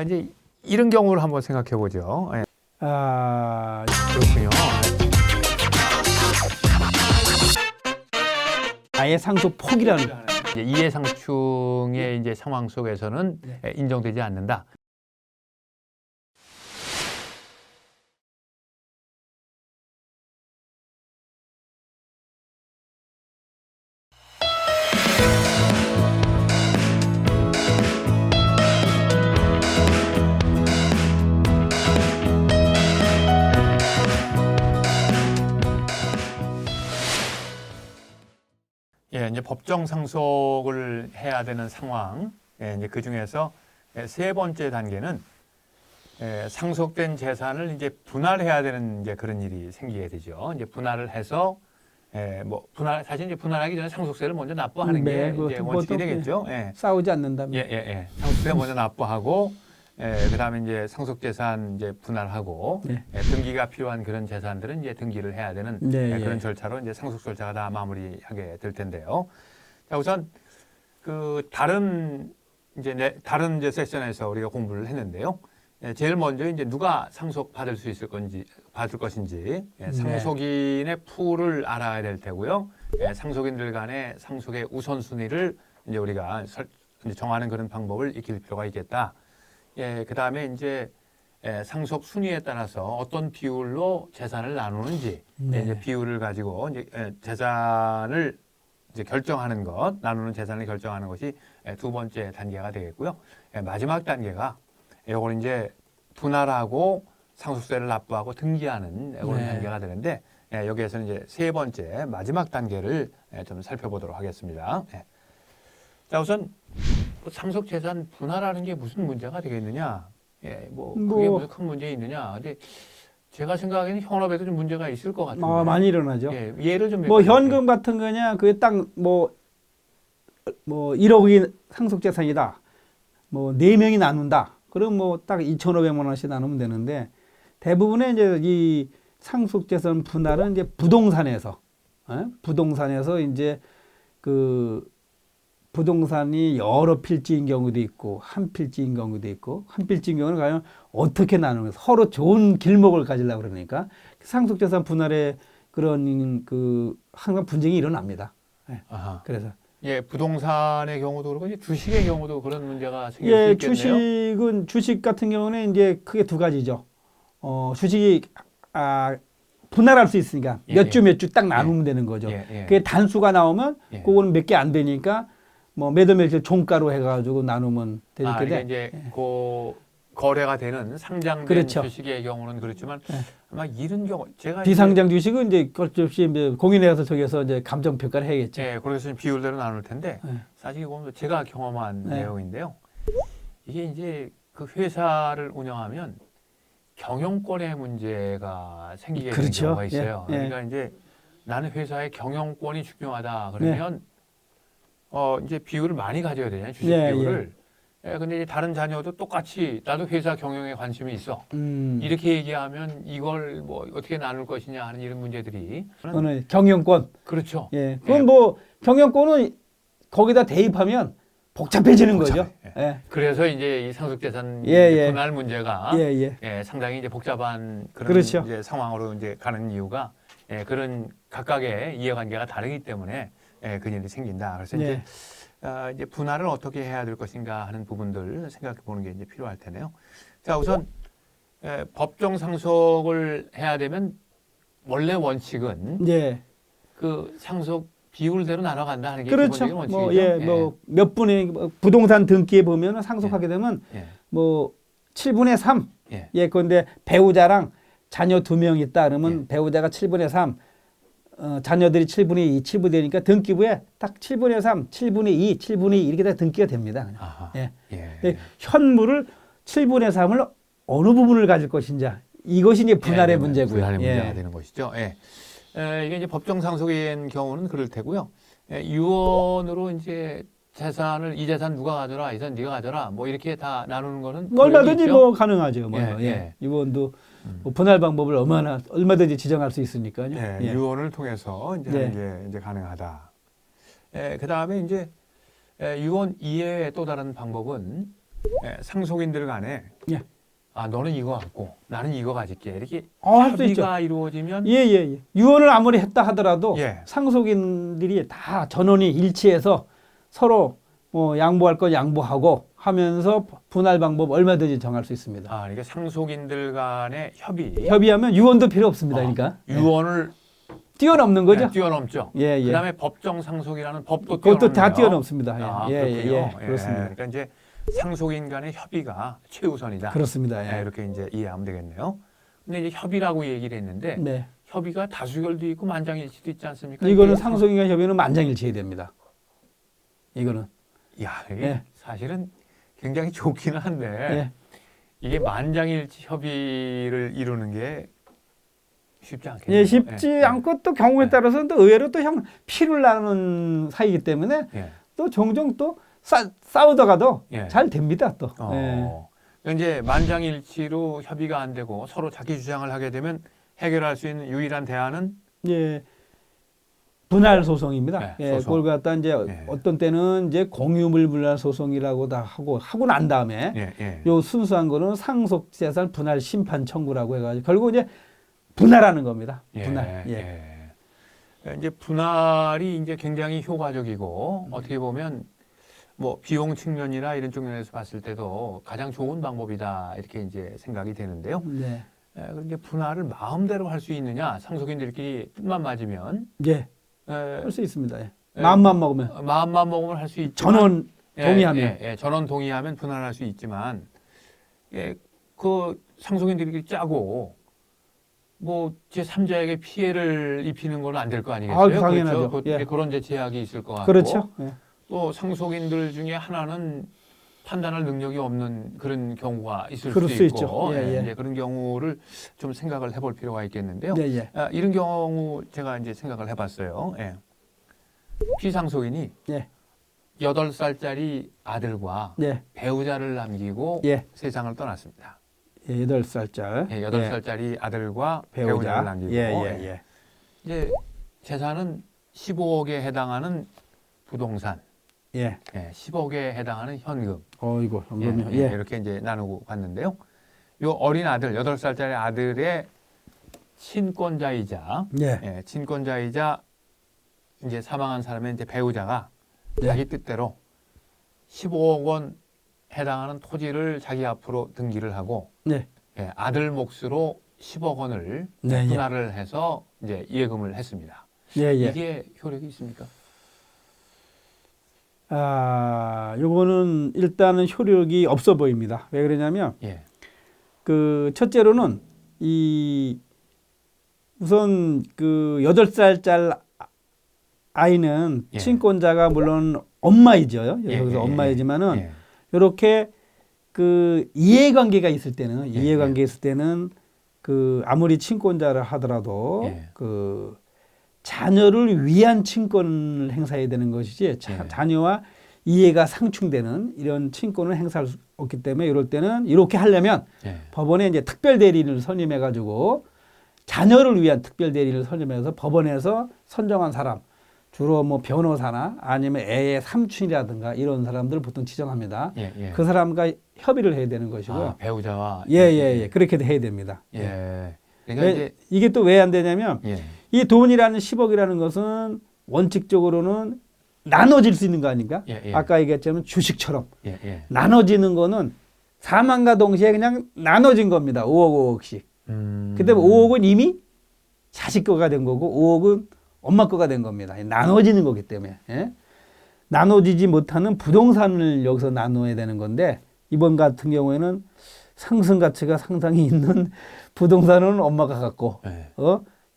이제 이런 경우를 한번 생각해 보죠. 예. 그렇군요. 아예 상속 포기라는 이제 이해상충의 이제 상황 속에서는 인정되지 않는다. 예, 이제 법정 상속을 해야 되는 상황, 이제 그 중에서 세 번째 단계는 상속된 재산을 이제 분할해야 되는 이제 그런 일이 생기게 되죠. 이제 분할을 해서 사실 이제 분할하기 전에 상속세를 먼저 납부하는 게 이제 원칙이 되겠죠. 싸우지 않는다면. 상속세 먼저 납부하고, 그다음에 이제 상속재산 이제 분할하고, 등기가 필요한 그런 재산들은 이제 등기를 해야 되는 그런 절차로 이제 상속 절차가 다 마무리하게 될 텐데요. 자, 우선 그 다른 이제 세션에서 우리가 공부를 했는데요. 제일 먼저 이제 누가 상속 받을 수 있을 건지 받을 것인지 상속인의 풀을 알아야 될 테고요. 상속인들 간의 상속의 우선순위를 이제 우리가 이제 정하는 그런 방법을 익힐 필요가 있겠다. 그 다음에 이제 상속 순위에 따라서 어떤 비율로 재산을 나누는지 이제 비율을 가지고 이제 재산을 이제 결정하는 것, 나누는 재산을 결정하는 것이 두 번째 단계가 되겠고요. 마지막 단계가 요걸 이제 분할하고 상속세를 납부하고 등기하는 그런 단계가 되는데 여기에서는 이제 세 번째 마지막 단계를 좀 살펴보도록 하겠습니다. 자, 우선 상속 재산 분할하는 게 무슨 문제가 되겠느냐? 그게 무슨 큰 문제 있느냐? 근데 제가 생각에는 현업에도 좀 문제가 있을 것 같은데. 많이 일어나죠. 예를 좀 현금 같은 거냐, 그게 딱 1억이 상속 재산이다. 4명이 나눈다. 그럼 딱 2,500만 원씩 나누면 되는데 대부분의 이제 이 상속 재산 분할은 이제 부동산에서 이제 그 부동산이 여러 필지인 경우도 있고 한 필지인 경우도 있고 한 필지인 경우는 과연 어떻게 나누는 서로 좋은 길목을 가지려고 그러니까 상속재산 분할에 그런 항상 분쟁이 일어납니다. 그래서 부동산의 경우도 그렇고 이제 주식의 경우도 그런 문제가 생길 수 있겠네요. 주식 같은 경우는 이제 크게 두 가지죠. 주식이 분할할 수 있으니까 몇 주 딱 나누면 되는 거죠. 그게 단수가 나오면 그거는 몇 개 안 되니까 매도 매출 종가로 해가지고 나누면 되니까 이제 거래가 되는 상장된 주식의 경우는 그렇지만 아마 이런 경우 제가 비상장 주식은 이제 어쩔 공인에 가서 저기서 이제 감정 평가를 해야겠죠. 그래서 비율대로 나눌 텐데 사실 이건 제가 경험한 내용인데요. 이게 이제 그 회사를 운영하면 경영권의 문제가 생기게 되는 경우가 있어요. 그러니까 이제 나는 회사의 경영권이 중요하다 그러면 이제 비율을 많이 가져야 되잖아요. 주식 비율을. 근데 이제 다른 자녀도 똑같이 나도 회사 경영에 관심이 있어. 이렇게 얘기하면 이걸 어떻게 나눌 것이냐 하는 이런 문제들이. 경영권. 그렇죠. 그럼 경영권은 거기다 대입하면 복잡해지는 거죠. 그래서 이제 이 상속재산 분할 문제가 상당히 이제 복잡한 그런 이제 상황으로 이제 가는 이유가 그런 각각의 이해관계가 다르기 때문에 그 일이 생긴다. 그래서 이제 분할을 어떻게 해야 될 것인가 하는 부분들 생각해 보는 게 이제 필요할 텐데요. 자, 우선 법정 상속을 해야 되면 원래 원칙은 그 상속 비율대로 나눠간다 하는 게 기본적인 원칙이죠. 몇 분의 부동산 등기에 보면 상속하게 되면 7분의 3. 그런데 배우자랑 자녀 2명 있다 그러면 배우자가 7분의 3. 자녀들이 7분의 2, 7분 되니까 등기부에 딱 7분의 3, 7분의 2, 7분의 2 이렇게 다 등기가 됩니다. 현물을 7분의 3을 어느 부분을 가질 것인지 이것이 이제 분할의 문제고요. 분할의 문제가 되는 것이죠. 이게 이제 법정 상속인 경우는 그럴 테고요. 유언으로 이제 이 재산 누가 가져라, 이 재산 네가 가져라, 이렇게 다 나누는 거는 얼마든지 가능하죠. 유언도 분할 방법을 얼마든지 지정할 수 있으니까요. 유언을 통해서 이제 하는 게 이제 가능하다. 그 다음에 이제 유언 이외의 또 다른 방법은 상속인들 간에 예. 아 너는 이거 갖고 나는 이거 가질게 이렇게 할 수 있죠. 합의가 이루어지면 예. 유언을 아무리 했다 하더라도 예. 상속인들이 다 전원이 일치해서 서로 뭐 양보할 건 양보하고 하면서 분할 방법 얼마든지 정할 수 있습니다. 아 이게 상속인들 간의 협의하면 유언도 필요 없습니다. 그러니까 유언을 뛰어넘는 거죠. 뛰어넘죠. 예. 그다음에 법정 상속이라는 법도 그것도 다 뛰어넘네요. 뛰어넘습니다. 예. 그렇습니다. 그러니까 이제 상속인 간의 협의가 최우선이다. 그렇습니다. 이렇게 이제 이해하면 되겠네요. 근데 이제 협의라고 얘기를 했는데 네. 협의가 다수결도 있고 만장일치도 있지 않습니까? 이거는 이게 상속인 간 협의는 만장일치해야 됩니다. 이거는 야, 이게 사실은 굉장히 좋기는 한데 이게 만장일치 협의를 이루는 게 쉽지 않겠네요. 쉽지 않고 또 경우에 따라서는 또 의외로 또 피를 나누는 사이이기 때문에 또 종종 또 싸우다가도 잘 됩니다. 또. 이제 만장일치로 협의가 안 되고 서로 자기 주장을 하게 되면 해결할 수 있는 유일한 대안은 분할 소송입니다. 소송. 그걸 갖다 이제 어떤 때는 이제 공유물 분할 소송이라고 다 하고 난 다음에 요 순수한 거는 상속재산 분할 심판 청구라고 해가지고 결국 이제 분할하는 겁니다. 분할. 이제 분할이 이제 굉장히 효과적이고 어떻게 보면 뭐 비용 측면이나 이런 측면에서 봤을 때도 가장 좋은 방법이다 이렇게 이제 생각이 되는데요. 그런데 분할을 마음대로 할 수 있느냐 상속인들끼리 뜻만 맞으면 할 수 있습니다. 마음만 먹으면 할 수 있지만 전원 동의하면 전원 동의하면 분할할 수 있지만 그 상속인들끼리 짜고 뭐 제3자에게 피해를 입히는 건 안 될 거 아니겠어요? 당연하죠. 그렇죠? 그런 제약이 있을 것 같고 그렇죠. 또 상속인들 중에 하나는 판단할 능력이 없는 그런 경우가 있을 그럴 수도 수 있고 있죠. 이제 그런 경우를 좀 생각을 해볼 필요가 있겠는데요. 이런 경우 제가 이제 생각을 해봤어요. 피상속인이 8살짜리 아들과 배우자를 남기고 세상을 떠났습니다. 8살짜리 8살짜리 아들과 배우자를 남기고 이제 재산은 15억에 해당하는 부동산, 10억에 해당하는 현금. 이거 이렇게 이제 나누고 봤는데요. 요 어린 아들, 8살짜리 아들의 친권자이자, 친권자이자 이제 사망한 사람의 이제 배우자가 자기 뜻대로 15억 원 해당하는 토지를 자기 앞으로 등기를 하고, 아들 몫으로 10억 원을 분할을 해서 이제 이해금을 했습니다. 이게 효력이 있습니까? 요거는 일단은 효력이 없어 보입니다. 왜 그러냐면, 그 첫째로는 우선 그 8살짜리 아이는 친권자가 물론 엄마이죠. 여기서 엄마이지만은 이렇게 그 이해관계가 있을 때는 그 아무리 친권자를 하더라도 그 자녀를 위한 친권을 행사해야 되는 것이지 자녀와 이해가 상충되는 이런 친권을 행사할 수 없기 때문에 이럴 때는 이렇게 하려면 법원에 이제 특별 대리인을 선임해 가지고 자녀를 위한 특별 대리인을 선임해서 법원에서 선정한 사람 주로 뭐 변호사나 아니면 애의 삼촌이라든가 이런 사람들을 보통 지정합니다. 그 사람과 협의를 해야 되는 것이고요. 배우자와 그렇게 해야 됩니다. 그러니까 이게 또 왜 안 되냐면 이 돈이라는 10억이라는 것은 원칙적으로는 나눠질 수 있는 거 아닙니까? 아까 얘기했지만 주식처럼 나눠지는 거는 사망과 동시에 그냥 나눠진 겁니다. 5억 5억씩. 그때 5억은 이미 자식 거가 된 거고 5억은 엄마 거가 된 겁니다. 나눠지는 거기 때문에. 나눠지지 못하는 부동산을 여기서 나눠야 되는 건데 이번 같은 경우에는 상승 가치가 상당히 있는 부동산은 엄마가 갖고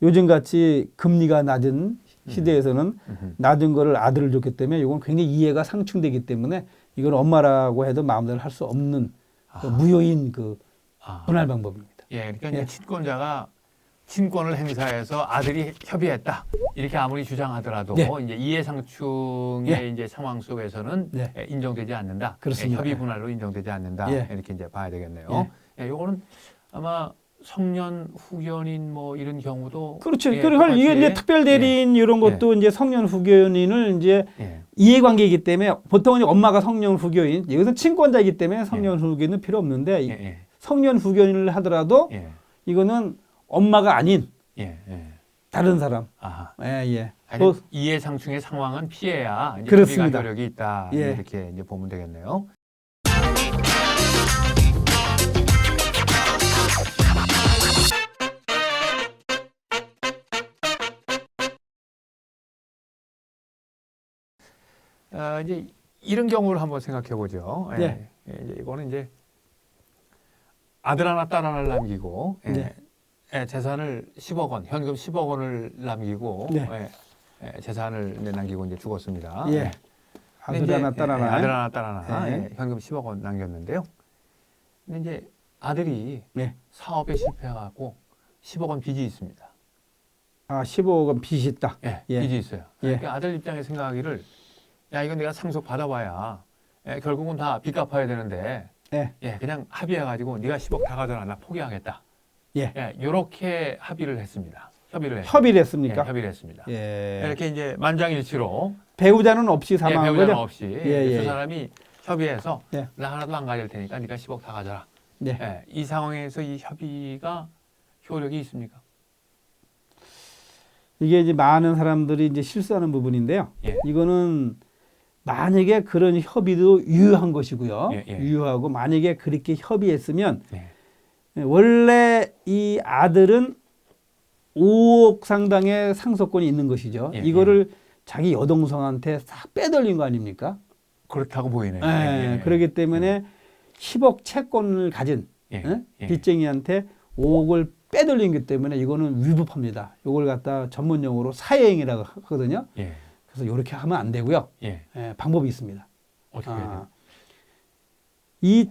요즘같이 금리가 낮은 시대에서는 낮은 거를 아들을 줬기 때문에 이건 굉장히 이해가 상충되기 때문에 이건 엄마라고 해도 마음대로 할 수 없는 무효인 그 분할 방법입니다. 그러니까 이제 친권자가 친권을 행사해서 아들이 협의했다 이렇게 아무리 주장하더라도 이제 이해상충의 이제 상황 속에서는 인정되지 않는다. 그렇습니다. 협의 분할로 인정되지 않는다. 이렇게 이제 봐야 되겠네요. 요거는 아마 성년 후견인 뭐 이런 경우도 그렇죠. 예, 그러니까 똑같이 이게 이제 특별 대리인 이런 것도 이제 성년 후견인을 이제 예. 이해관계이기 때문에 보통은 엄마가 성년 후견인, 여기서 친권자이기 때문에 성년 후견인은 필요 없는데 예, 예. 성년 후견인을 하더라도 예. 이거는 엄마가 아닌 예. 예. 다른 사람. 아하. 예, 예. 하여튼 이해상충의 상황은 피해야 이제 그렇습니다. 협의가 효력이 있다. 예. 이렇게 이제 보면 되겠네요. 이제 이런 경우를 한번 생각해 보죠. 예. 이제 이거는 이제 아들 하나 딸 하나를 남기고 네. 재산을 10억 원, 현금 10억 원을 남기고 네. 재산을 남기고 이제 죽었습니다. 예. 근데 아들 이제, 하나 딸 하나. 아들 하나 딸 하나 네. 현금 10억 원 남겼는데요. 근데 이제 아들이 네. 사업에 실패해갖고 10억 원 빚이 있습니다. 아, 15억은 빚이 있다. 예, 예. 빚이 있어요. 예. 그러니까 아들 입장에 생각하기를 야 이건 내가 상속 받아봐야 결국은 다 빚 갚아야 되는데 예. 그냥 합의해가지고 네가 10억 다 가져라 나 포기하겠다. 예. 이렇게 합의를 했습니다. 협의를 했습니까? 협의를 했습니다. 예. 이렇게 이제 만장일치로 배우자는 없이 사망한 배우자는 거죠? 없이 예. 두 사람이 협의해서 예. 나 하나도 안 가질 테니까 네가 10억 다 가져라. 네. 이 상황에서 이 협의가 효력이 있습니까? 이게 이제 많은 사람들이 이제 실수하는 부분인데요. 예. 이거는 만약에 그런 협의도 유효한 것이고요. 예. 유효하고 만약에 그렇게 협의했으면 예. 원래 이 아들은 5억 상당의 상속권이 있는 것이죠. 예. 이거를 자기 여동생한테 싹 빼돌린 거 아닙니까? 그렇다고 보이네요. 그렇기 때문에 10억 채권을 가진 빚쟁이한테 5억을 빼돌린 기 때문에 이거는 위법합니다. 이걸 갖다 전문 용어로 사회행위라고 하거든요. 예. 그래서 이렇게 하면 안 되고요. 예. 방법이 있습니다. 어떻게 해야 돼요? 이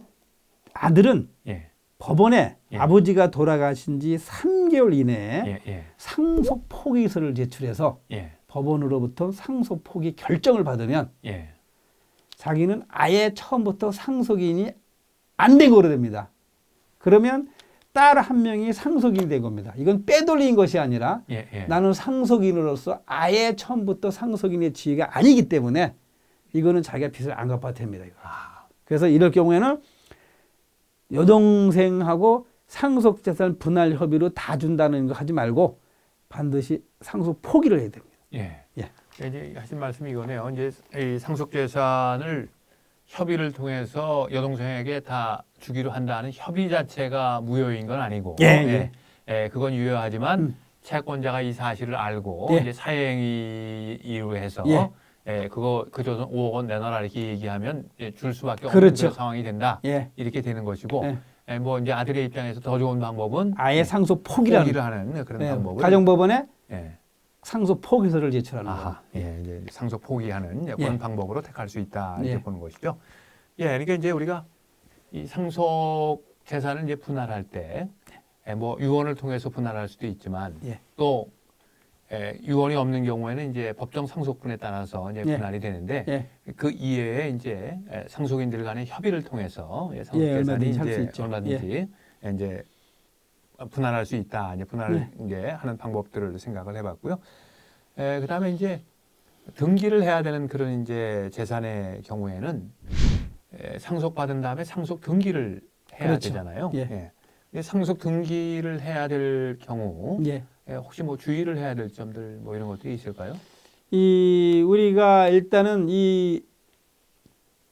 아들은 예. 법원에 예. 아버지가 돌아가신 지 3개월 이내에 예. 상속 포기서를 제출해서 예. 법원으로부터 상속 포기 결정을 받으면 예. 자기는 아예 처음부터 상속인이 안 된 거로 됩니다. 그러면 딸 한 명이 상속인이 된 겁니다. 이건 빼돌린 것이 아니라 나는 상속인으로서 아예 처음부터 상속인의 지위가 아니기 때문에 이거는 자기가 빚을 안 갚아도 됩니다. 그래서 이럴 경우에는 여동생하고 상속재산 분할 협의로 다 준다는 거 하지 말고 반드시 상속 포기를 해야 됩니다. 예. 이제 하신 말씀이 이거네요. 이제 이 상속재산을 협의를 통해서 여동생에게 다 주기로 한다는 협의 자체가 무효인 건 아니고, 그건 유효하지만 채권자가 이 사실을 알고 이제 사행위로 해서 그 조선 5억 원 내놔라 이렇게 얘기하면 줄 수밖에 없는 그런 상황이 된다. 이렇게 되는 것이고, 뭐 이제 아들의 입장에서 더 좋은 방법은 아예 상속 포기를 하는 그런 방법을 가정법원에 상속 포기서를 제출하는 거예요. 이제 상속 포기하는 그런 방법으로 택할 수 있다 이렇게 보는 것이죠. 그러니까 이제 우리가 이 상속 재산을 이제 분할할 때, 뭐 유언을 통해서 분할할 수도 있지만 또 유언이 없는 경우에는 이제 법정 상속분에 따라서 이제 분할이 되는데 그 이외에 이제 상속인들 간의 협의를 통해서 상속 재산이 이제 얼마든지 이제 분할할 수 있다. 이제 분할을 이제 하는 방법들을 생각을 해봤고요. 그다음에 이제 등기를 해야 되는 그런 이제 재산의 경우에는 상속받은 다음에 상속 등기를 해야 되잖아요. 상속 등기를 해야 될 경우 혹시 뭐 주의를 해야 될 점들 뭐 이런 것들이 있을까요? 우리가 일단은 이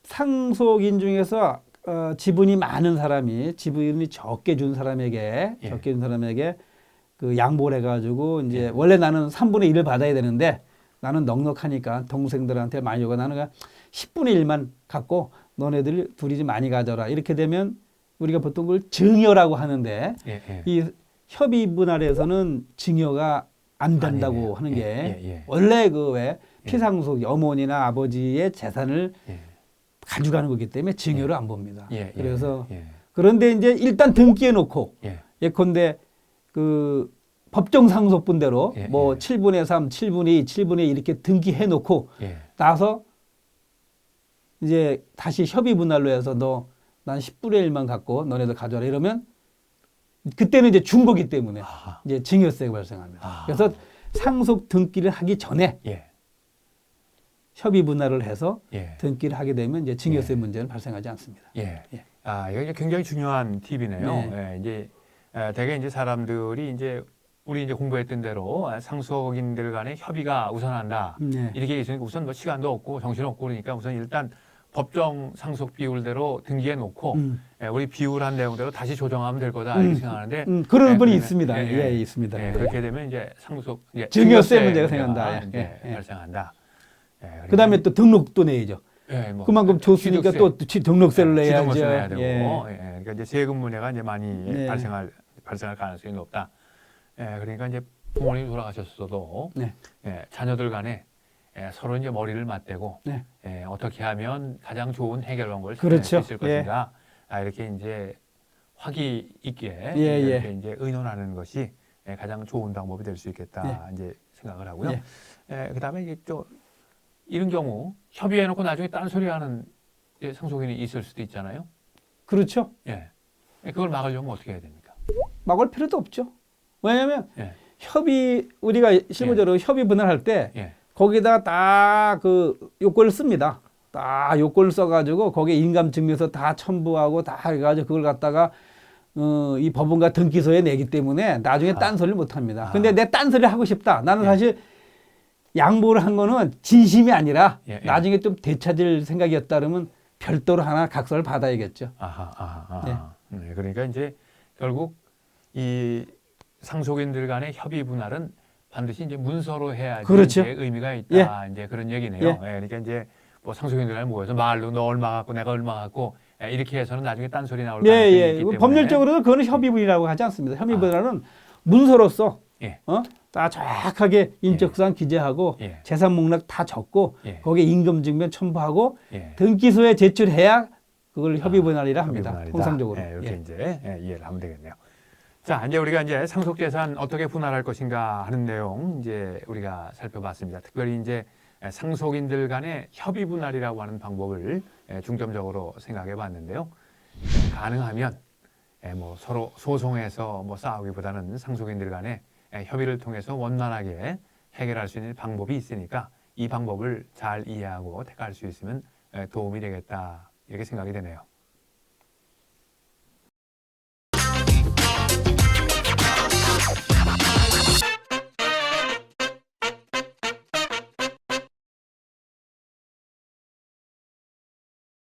상속인 중에서 지분이 많은 사람이 지분이 적게 준 사람에게 그 양보를 해가지고 이제 원래 나는 3분의 1을 받아야 되는데 나는 넉넉하니까 동생들한테 많이 주고 나는 10분의 1만 갖고 너네들 둘이 좀 많이 가져라. 이렇게 되면 우리가 보통 그걸 증여라고 하는데 이 협의 분할에서는 증여가 안 된다고 하는 게 원래 그 왜 피상속 어머니나 아버지의 재산을 가져가는 거기 때문에 증여를 안 봅니다. 그래서 그런데 이제 일단 등기해 놓고 예컨대 그 법정 상속분대로 뭐 7분의 3, 7분의 2, 7분의 2 이렇게 등기해 놓고 나서 이제 다시 협의 분할로 해서 난 10분의 1만 갖고 너네들 가져라 이러면 그때는 이제 중고기 때문에 아하. 이제 증여세가 발생합니다. 아. 그래서 상속 등기를 하기 전에 예. 협의 분할을 해서 예. 등기를 하게 되면 이제 증여세 예. 문제는 발생하지 않습니다. 예. 예. 아, 이게 굉장히 중요한 팁이네요. 네. 예, 이제 대개 이제 사람들이 이제 우리 이제 공부했던 대로 상속인들 간의 협의가 우선한다. 네. 이렇게 있으니까 우선 뭐 시간도 없고 정신없고 그러니까 우선 일단 법정 상속 비율대로 등기해 놓고 우리 비율한 내용대로 다시 조정하면 될 거다 이렇게 생각하는데 그런 예, 분이 그러면- 있습니다. 예, 예, 예. 있습니다. 예, 예. 그렇게 되면 이제 상속 이제 증여세 문제가 문제가 생긴다. 예, 이제 예, 예. 발생한다. 예, 그러니까 그다음에 또 등록도 내야죠. 예, 뭐 그만큼 줬으니까 취득세, 또 등록세를 내야죠. 취득세 내야 되고, 예. 예, 그러니까 이제 세금 문제가 이제 많이 네. 발생할 가능성이 높다. 예, 그러니까 이제 부모님이 돌아가셨어도 네. 예, 자녀들 간에 서로 이제 머리를 맞대고 네. 어떻게 하면 가장 좋은 해결 방법을 그렇죠. 찾을 수 있을 예. 것인가, 이렇게 이제 화기 있게 예, 이렇게 예. 이제 의논하는 것이 가장 좋은 방법이 될 수 있겠다 이제 생각을 하고요. 그다음에 이제 또 이런 경우 협의해놓고 나중에 딴소리하는 상속인이 있을 수도 있잖아요. 그렇죠. 예, 그걸 막으려면 어떻게 해야 됩니까? 막을 필요도 없죠. 왜냐하면 예. 협의 우리가 실무적으로 협의 분할할 때 예. 거기다 다 그 요건을 씁니다. 다 요건을 써가지고 거기에 인감증명서 다 첨부하고 다 해가지고 그걸 갖다가 이 법원과 등기소에 내기 때문에 나중에 딴소리를 못 합니다. 근데 내 딴소리 하고 싶다. 나는 사실 양보를 한 거는 진심이 아니라 나중에 좀 되찾을 생각이었다 그러면 별도로 하나 각서를 받아야겠죠. 네, 그러니까 이제 결국 이 상속인들 간의 협의 분할은 반드시 이제 문서로 해야지 그렇죠. 이제 의미가 있다. 이제 그런 얘기네요. 예. 그러니까 이제 뭐 상속인들 간에 모여서 말로 너 얼마 갖고 내가 얼마 갖고 이렇게 해서는 나중에 딴소리 나올 가능성이 있기 때문에 법률적으로는 그거는 협의분이라고 하지 않습니다. 협의분할은 문서로서 다 정확하게 인적사항 기재하고 재산 목록 다 적고 거기에 임금증명 첨부하고 등기소에 제출해야 그걸 협의분할이라 합니다. 협의분할이다. 통상적으로. 이렇게 이제 이해를 하면 되겠네요. 자, 이제 우리가 이제 상속재산 어떻게 분할할 것인가 하는 내용 이제 우리가 살펴봤습니다. 특별히 이제 상속인들 간의 협의 분할이라고 하는 방법을 중점적으로 생각해 봤는데요. 가능하면 뭐 서로 소송해서 뭐 싸우기보다는 상속인들 간에 협의를 통해서 원만하게 해결할 수 있는 방법이 있으니까 이 방법을 잘 이해하고 택할 수 있으면 도움이 되겠다 이렇게 생각이 되네요.